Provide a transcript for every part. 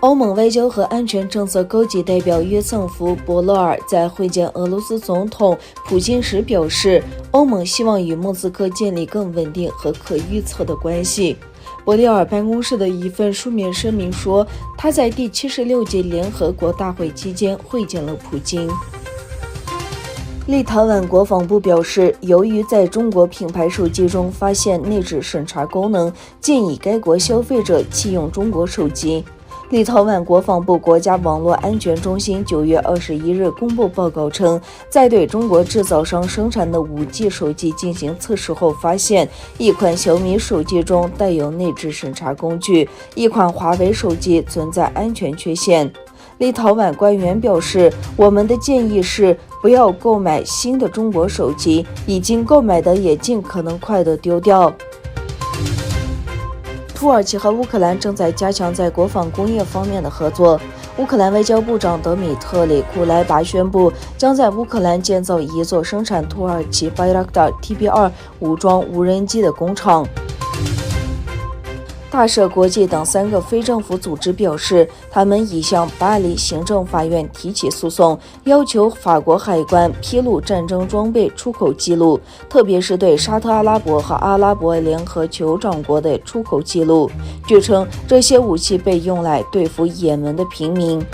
欧盟外交和安全政策高级代表约瑟夫·博勒尔在会见俄罗斯总统普京时表示，欧盟希望与莫斯科建立更稳定和可预测的关系。博勒尔办公室的一份书面声明说，他在第76届联合国大会期间会见了普京。立陶宛国防部表示，由于在中国品牌手机中发现内置审查功能，建议该国消费者弃用中国手机。立陶宛国防部国家网络安全中心9月21日公布报告称，在对中国制造商生产的 5G 手机进行测试后，发现一款小米手机中带有内置审查工具，一款华为手机存在安全缺陷。立陶宛官员表示，我们的建议是不要购买新的中国手机，已经购买的也尽可能快地丢掉。土耳其和乌克兰正在加强在国防工业方面的合作。乌克兰外交部长德米特里·库莱拔宣布，将在乌克兰建造一座生产土耳其 Bayraktar TB2 武装无人机的工厂。大赦国际等3个非政府组织表示，他们已向巴黎行政法院提起诉讼，要求法国海关披露战争装备出口记录，特别是对沙特阿拉伯和阿拉伯联合酋长国的出口记录。据称，这些武器被用来对付也门的平民。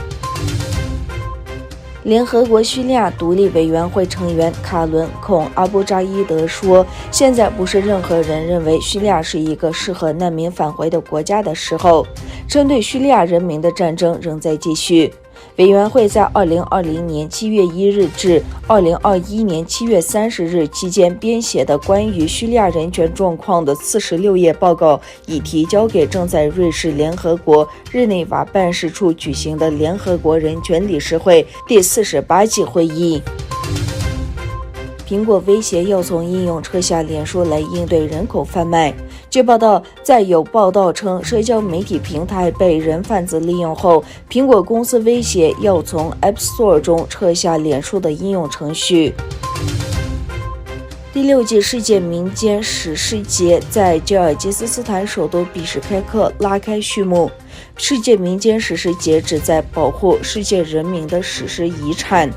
联合国叙利亚独立委员会成员卡伦·孔阿布扎伊德说，现在不是任何人认为叙利亚是一个适合难民返回的国家的时候。针对叙利亚人民的战争仍在继续。委员会在2020年7月1日至2021年7月30日期间编写的关于叙利亚人权状况的46页报告已提交给正在瑞士联合国日内瓦办事处举行的联合国人权理事会第48届会议。苹果威胁要从应用撤下脸书来应对人口贩卖。据报道，在有报道称社交媒体平台被人贩子利用后，苹果公司威胁要从 App Store 中撤下脸书的应用程序。第6届世界民间史诗节在吉尔吉斯斯坦首都比什开克拉开序幕。世界民间史诗节旨在保护世界人民的史诗遗产。